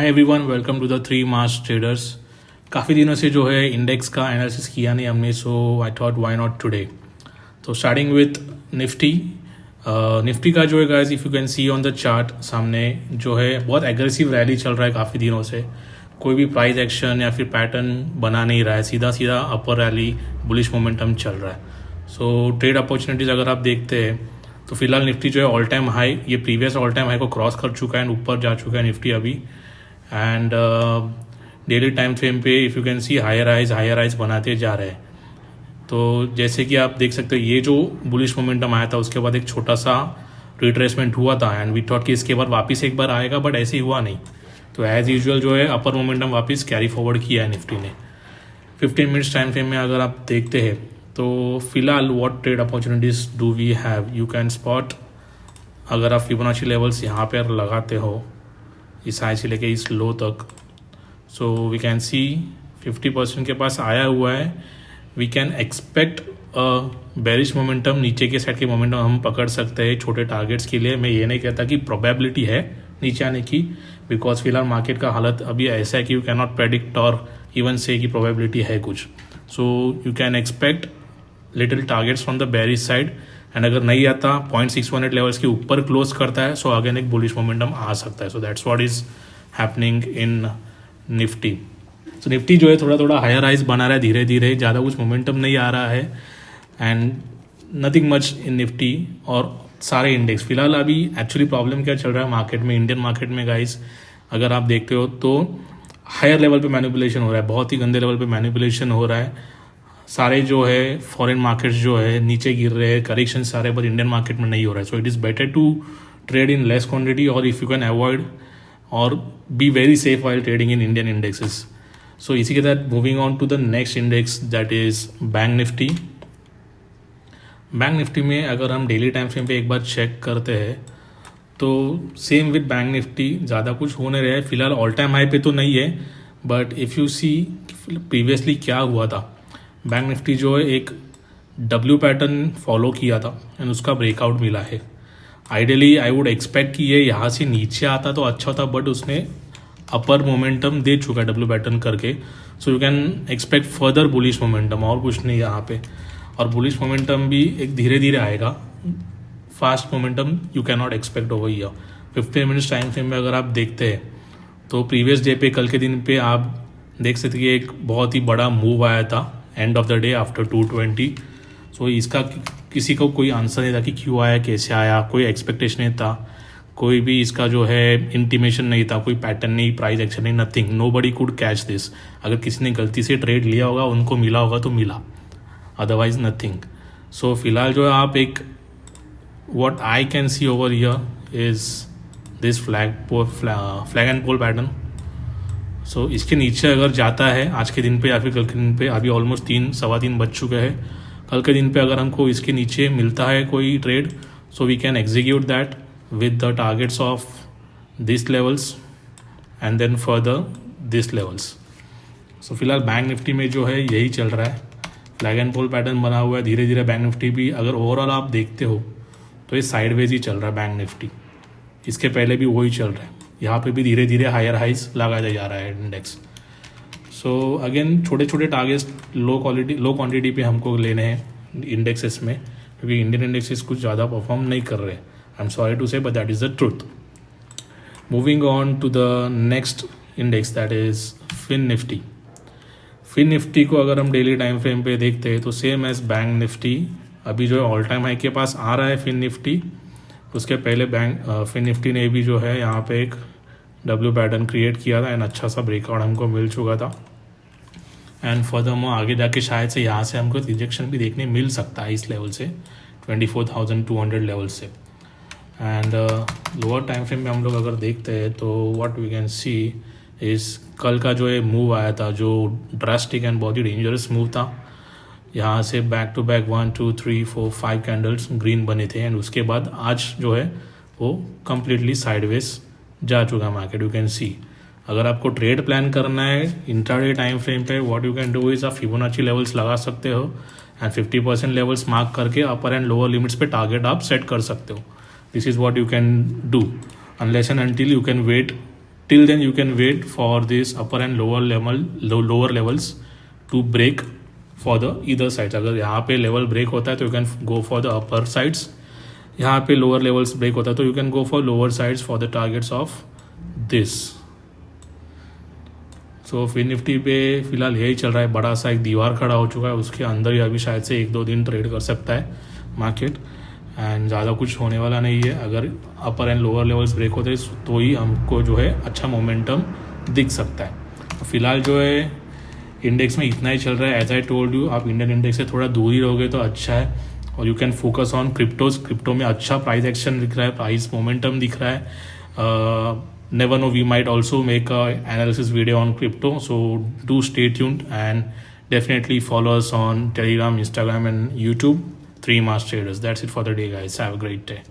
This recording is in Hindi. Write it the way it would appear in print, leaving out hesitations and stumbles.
Hi everyone, welcome to the three mass traders. काफ़ी दिनों से जो है इंडेक्स का एनालिसिस किया नहीं हमने, so I thought why not today. तो स्टार्टिंग विथ निफ्टी। निफ्टी का जो है guys, if you can see on the chart सामने जो है बहुत एग्रेसिव रैली चल रहा है काफ़ी दिनों से। कोई भी प्राइस एक्शन या फिर पैटर्न बना नहीं रहा है, सीधा सीधा अपर रैली बुलिश मोमेंटम चल रहा है। सो ट्रेड अपॉर्चुनिटीज़ अगर आप देखते हैं तो फिलहाल निफ्टी जो है ऑल टाइम हाई, ये प्रीवियस ऑल टाइम हाई को क्रॉस कर चुका है एंड ऊपर जा चुका है निफ्टी अभी। एंड डेली टाइम फ्रेम पे if you can see higher highs बनाते जा रहे हैं। तो जैसे कि आप देख सकते हो, ये जो बुलिश मोमेंटम आया था उसके बाद एक छोटा सा रिट्रेसमेंट हुआ था एंड वी थॉट कि इसके बाद वापस एक बार आएगा, बट ऐसे ही हुआ नहीं। तो एज यूजुअल जो है अपर मोमेंटम वापस कैरी फॉरवर्ड किया है निफ्टी ने। 15 मिनट्स टाइम फ्रेम में अगर आप देखते हैं तो फिलहाल what trade opportunities do we have, you can spot. अगर आप फिबोनाची लेवल्स यहाँ पर लगाते हो इस हाई से लेके इस लो तक, सो वी कैन सी 50% के पास आया हुआ है। We can expect bearish momentum, नीचे के साइड के मोमेंटम हम पकड़ सकते हैं छोटे टारगेट्स के लिए। मैं ये नहीं कहता कि प्रोबेबिलिटी है नीचे आने की, बिकॉज फिलहाल मार्केट का हालत अभी ऐसा है कि यू कैन नॉट प्रेडिक्ट और इवन से कि प्रोबेबिलिटी है कुछ। So you can expect little targets from the bearish side and अगर नहीं आता 0.618 लेवल्स के ऊपर क्लोज करता है, सो अगेन एक बुलिश मोमेंटम आ सकता है। So that's what is happening in Nifty. So Nifty जो है थोड़ा थोड़ा हायर राइज बना रहा है धीरे धीरे, ज़्यादा कुछ मोमेंटम नहीं आ रहा है and nothing much in Nifty और सारे इंडेक्स। फिलहाल अभी एक्चुअली प्रॉब्लम क्या चल रहा है मार्केट में, इंडियन मार्केट में गाइस, अगर आप देखते हो तो हायर लेवल पे मैनिपुलेशन हो रहा है, बहुत ही गंदे लेवल पे मैनिपुलेशन हो रहा है। सारे जो है फॉरेन मार्केट्स जो है नीचे गिर रहे हैं, करेक्शन सारे, पर इंडियन मार्केट में नहीं हो रहा है। So it is better to trade in less quantity और इफ़ यू कैन अवॉइड और be very safe while trading in Indian indexes. So इसी के तहत moving on to the next index that is Bank Nifty. Bank Nifty में अगर हम डेली टाइम फ्रेम पे एक बार चेक करते हैं तो सेम विद बैंक निफ्टी, ज़्यादा कुछ हो नहीं रहा है फिलहाल। ऑल टाइम हाई पे तो नहीं है, but if you see previously क्या हुआ था, बैंक निफ्टी जो है एक डब्ल्यू पैटर्न फॉलो किया था एंड उसका ब्रेकआउट मिला है। आइडियली आई वुड एक्सपेक्ट कि ये यहाँ से नीचे आता तो अच्छा होता, बट उसने अपर मोमेंटम दे चुका है डब्ल्यू पैटर्न करके। So you can expect further bullish momentum, और कुछ नहीं यहाँ पे। और बुलिश मोमेंटम भी एक धीरे धीरे आएगा, fast momentum you can not expect over here. 15 minutes time frame में अगर आप देखते हैं तो प्रीवियस डे पे, कल के दिन पे आप देख सकते कि एक बहुत ही बड़ा मूव आया था end of the day after 220। सो इसका किसी को कोई आंसर नहीं था कि क्यों आया, कैसे आया, कोई एक्सपेक्टेशन नहीं था, कोई भी इसका जो है इंटीमेशन नहीं था, कोई पैटर्न नहीं, प्राइस एक्शन नहीं, nothing. Nobody could catch this. अगर किसी ने गलती से ट्रेड लिया होगा, उनको मिला होगा तो मिला, अदरवाइज नथिंग। सो फिलहाल जो है आप एक what I can see over here is this flag and pole pattern. So इसके नीचे अगर जाता है आज के दिन पे या फिर कल के दिन पे, अभी ऑलमोस्ट 3-3:15 बज चुके हैं, कल के दिन पे अगर हमको इसके नीचे मिलता है कोई trade, so we can execute that with the targets of these levels and then further these levels. So फिलहाल बैंक निफ्टी में जो है यही चल रहा है, फ्लैग एंड पोल पैटर्न बना हुआ है धीरे धीरे। बैंक निफ्टी भी अगर ओवरऑल आप देखते हो तो ये साइडवेज ही चल रहा है बैंक निफ्टी, इसके पहले भी वही चल रहा है। यहाँ पे भी धीरे धीरे हायर हाइज लगाया जा रहा है इंडेक्स। सो अगेन छोटे छोटे टारगेट्स लो क्वांटिटी पे हमको लेने हैं इंडेक्सेस में, क्योंकि इंडियन इंडेक्सेस कुछ ज़्यादा परफॉर्म नहीं कर रहे हैं। I'm sorry to say, but that is the truth. Moving on to the next index, that is Fin Nifty. Fin Nifty को अगर हम डेली टाइम फ्रेम पे देखते हैं तो सेम एज बैंक निफ्टी अभी जो है ऑल टाइम हाई के पास आ रहा है फिन निफ्टी। उसके पहले फिन निफ्टी ने भी जो है यहाँ पे एक डब्ल्यू पैटर्न क्रिएट किया था एंड अच्छा सा ब्रेकआउट हमको मिल चुका था। एंड फर्दरमोर आगे जाके शायद से यहाँ से हमको रिजेक्शन भी देखने मिल सकता है इस लेवल से, 24,200 लेवल से। एंड लोअर टाइम फ्रेम में हम लोग अगर देखते हैं तो व्हाट वी कैन सी इस कल का जो है मूव आया था, जो ड्रास्टिक एंड बहुत ही डेंजरस मूव था। यहाँ से back to back 1 2 3 4 5 candles green बने थे एंड उसके बाद आज जो है वो कम्प्लीटली साइडवेज जा चुका है मार्केट। यू कैन सी अगर आपको ट्रेड प्लान करना है इंट्राडे टाइम फ्रेम पे, what you can do is आप फिबोनाची लेवल्स लगा सकते हो एंड 50% लेवल्स मार्क करके अपर एंड लोअर लिमिट्स पे टारगेट आप सेट कर सकते हो। This is what you can do unless and until you can wait till then you can wait for this upper and lower levels to break for the either sides. अगर यहाँ पे लेवल ब्रेक होता है तो you can go for the upper sides, यहाँ पे लोअर लेवल्स ब्रेक होता है तो you can go for lower sides for the targets of this. So फिन निफ्टी पे फिलहाल यही चल रहा है, बड़ा सा एक दीवार खड़ा हो चुका है, उसके अंदर ही अभी शायद से 1-2 दिन ट्रेड कर सकता है मार्केट, एंड ज़्यादा कुछ होने वाला नहीं है. अगर अपर एंड लोअर लेवल्स ब्रेक होते हैं तो ही हमको जो है अच्छा मोमेंटम दिख सकता है. फिलहाल जो है इंडेक्स में इतना ही चल रहा है. एज आई टोल्ड यू, आप इंडियन इंडेक्स से थोड़ा दूर ही रहोगे तो अच्छा है, और you can focus on cryptos. Crypto में अच्छा प्राइस एक्शन दिख रहा है, प्राइस मोमेंटम दिख रहा है. Never know, we might also make a analysis video on crypto, so do stay tuned and definitely follow us on Telegram, Instagram and YouTube, 3 Mars Traders. That's it for the day, guys. Have a great day.